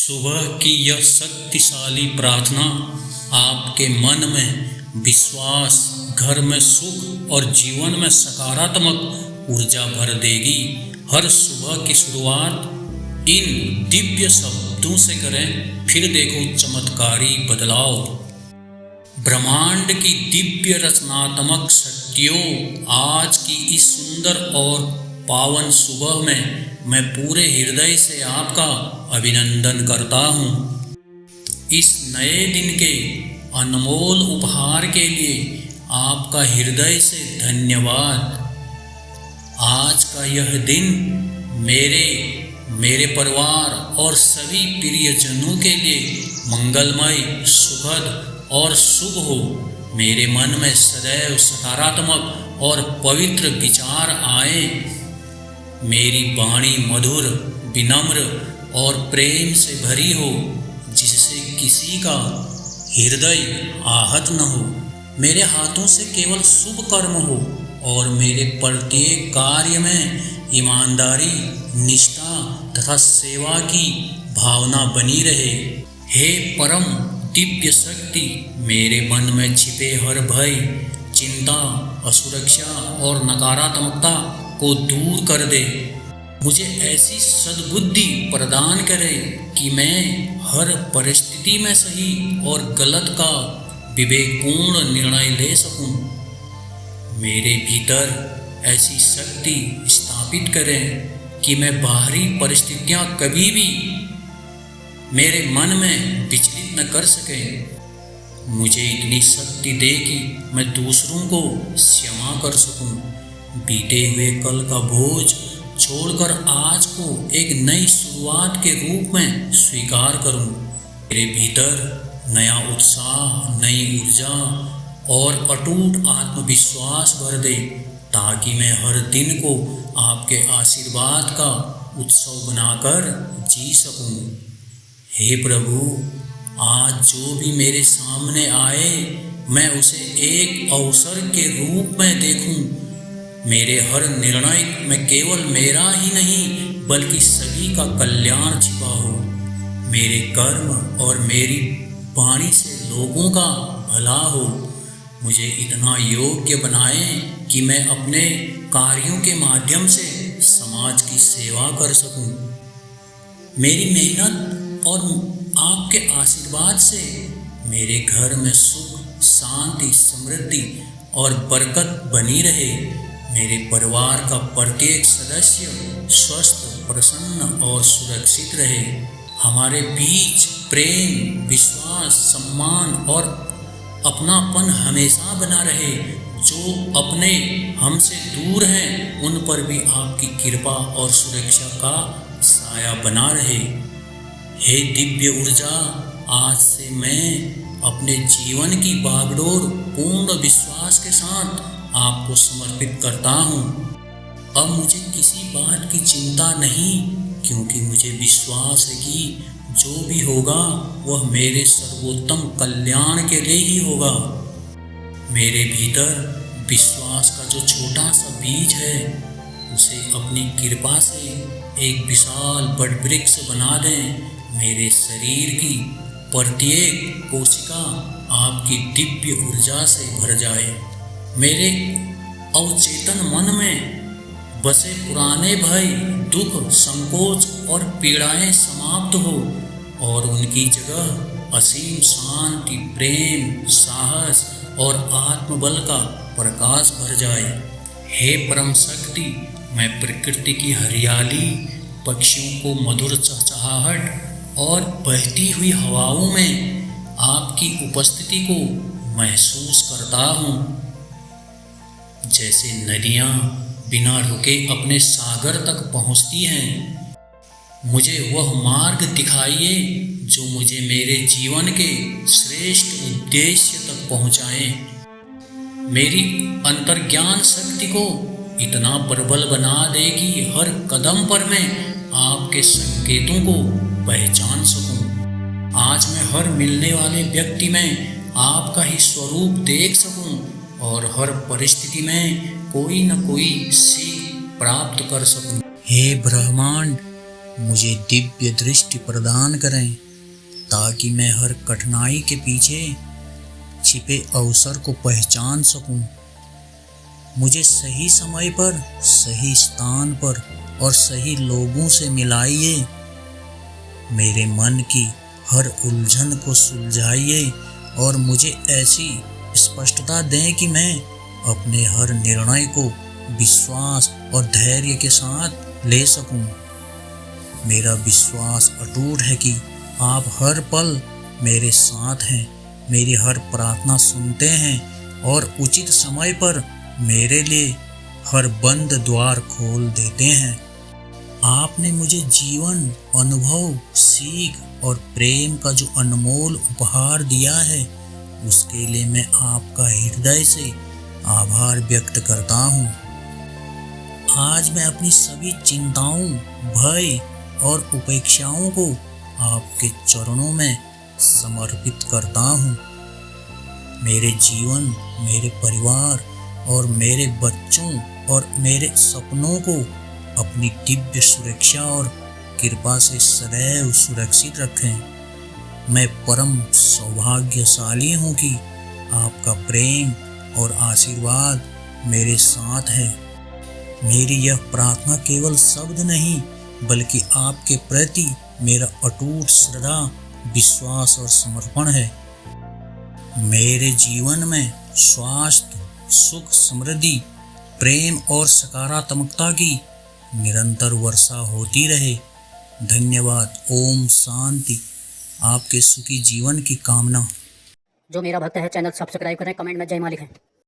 सुबह की यह शक्तिशाली प्रार्थना आपके मन में विश्वास, घर में सुख और जीवन में सकारात्मक ऊर्जा भर देगी। हर सुबह की शुरुआत इन दिव्य शब्दों से करें, फिर देखो चमत्कारी बदलाव। ब्रह्मांड की दिव्य रचनात्मक शक्तियों, आज की इस सुंदर और पावन सुबह में मैं पूरे हृदय से आपका अभिनंदन करता हूँ। इस नए दिन के अनमोल उपहार के लिए आपका हृदय से धन्यवाद। आज का यह दिन मेरे परिवार और सभी प्रियजनों के लिए मंगलमय, सुखद और शुभ हो। मेरे मन में सदैव सकारात्मक और पवित्र विचार आए। मेरी वाणी मधुर, विनम्र और प्रेम से भरी हो, जिससे किसी का हृदय आहत न हो। मेरे हाथों से केवल शुभ कर्म हो और मेरे प्रत्येक कार्य में ईमानदारी, निष्ठा तथा सेवा की भावना बनी रहे। हे परम दिव्य शक्ति, मेरे मन में छिपे हर भय, चिंता, असुरक्षा और नकारात्मकता को दूर कर दे। मुझे ऐसी सद्बुद्धि प्रदान करे कि मैं हर परिस्थिति में सही और गलत का विवेकपूर्ण निर्णय ले सकूं। मेरे भीतर ऐसी शक्ति स्थापित करें कि मैं बाहरी परिस्थितियां कभी भी मेरे मन में विचलित न कर सकें। मुझे इतनी शक्ति दे कि मैं दूसरों को क्षमा कर सकूं, बीते हुए कल का बोझ छोड़कर आज को एक नई शुरुआत के रूप में स्वीकार करूं। मेरे भीतर नया उत्साह, नई ऊर्जा और अटूट आत्मविश्वास भर दे, ताकि मैं हर दिन को आपके आशीर्वाद का उत्सव बनाकर जी सकूं। हे प्रभु, आज जो भी मेरे सामने आए, मैं उसे एक अवसर के रूप में देखूं। मेरे हर निर्णय में केवल मेरा ही नहीं बल्कि सभी का कल्याण छिपा हो। मेरे कर्म और मेरी वाणी से लोगों का भला हो। मुझे इतना योग्य बनाएं कि मैं अपने कार्यों के माध्यम से समाज की सेवा कर सकूं। मेरी मेहनत और आपके आशीर्वाद से मेरे घर में सुख, शांति, समृद्धि और बरकत बनी रहे। मेरे परिवार का प्रत्येक सदस्य स्वस्थ, प्रसन्न और सुरक्षित रहे। हमारे बीच प्रेम, विश्वास, सम्मान और अपनापन हमेशा बना रहे। जो अपने हमसे दूर हैं, उन पर भी आपकी कृपा और सुरक्षा का साया बना रहे। हे दिव्य ऊर्जा, आज से मैं अपने जीवन की बागडोर पूर्ण विश्वास के साथ आपको समर्पित करता हूँ। अब मुझे किसी बात की चिंता नहीं, क्योंकि मुझे विश्वास है कि जो भी होगा वह मेरे सर्वोत्तम कल्याण के लिए ही होगा। मेरे भीतर विश्वास का जो छोटा सा बीज है, उसे अपनी कृपा से एक विशाल वट वृक्ष बना दें। मेरे शरीर की प्रत्येक कोशिका आपकी दिव्य ऊर्जा से भर जाए। मेरे अवचेतन मन में बसे पुराने भय, दुख, संकोच और पीड़ाएं समाप्त हो और उनकी जगह असीम शांति, प्रेम, साहस और आत्मबल का प्रकाश भर जाए। हे परम शक्ति, मैं प्रकृति की हरियाली, पक्षियों को मधुर चहचहाहट और बहती हुई हवाओं में आपकी उपस्थिति को महसूस करता हूँ। जैसे नदियाँ बिना रुके अपने सागर तक पहुँचती हैं, मुझे वह मार्ग दिखाइए जो मुझे मेरे जीवन के श्रेष्ठ उद्देश्य तक पहुँचाए। मेरी अंतर्ज्ञान शक्ति को इतना प्रबल बना दे कि हर कदम पर मैं आपके संकेतों को पहचान सकूं। आज मैं हर मिलने वाले व्यक्ति में आपका ही स्वरूप देख सकूं और हर परिस्थिति में कोई न कोई सीख प्राप्त कर सकूं। हे ब्रह्मांड, मुझे दिव्य दृष्टि प्रदान करें ताकि मैं हर कठिनाई के पीछे छिपे अवसर को पहचान सकूं। मुझे सही समय पर, सही स्थान पर और सही लोगों से मिलाइए। मेरे मन की हर उलझन को सुलझाइए और मुझे ऐसी स्पष्टता दें कि मैं अपने हर निर्णय को विश्वास और धैर्य के साथ ले सकूं। मेरा विश्वास अटूट है कि आप हर पल मेरे साथ हैं, मेरी हर प्रार्थना सुनते हैं और उचित समय पर मेरे लिए हर बंद द्वार खोल देते हैं। आपने मुझे जीवन, अनुभव, सीख और प्रेम का जो अनमोल उपहार दिया है, उसके लिए मैं आपका हृदय से आभार व्यक्त करता हूँ। आज मैं अपनी सभी चिंताओं, भय और उपेक्षाओं को आपके चरणों में समर्पित करता हूँ। मेरे जीवन, मेरे परिवार और मेरे बच्चों और मेरे सपनों को अपनी दिव्य सुरक्षा और कृपा से सदैव सुरक्षित रखें। मैं परम सौभाग्यशाली हूँ कि आपका प्रेम और आशीर्वाद मेरे साथ है। मेरी यह प्रार्थना केवल शब्द नहीं, बल्कि आपके प्रति मेरा अटूट श्रद्धा, विश्वास और समर्पण है। मेरे जीवन में स्वास्थ्य, सुख, समृद्धि, प्रेम और सकारात्मकता की निरंतर वर्षा होती रहे। धन्यवाद। ओम शांति। आपके सुखी जीवन की कामना। जो मेरा भक्त है चैनल सब्सक्राइब करें, कमेंट में जय माँ लिखें।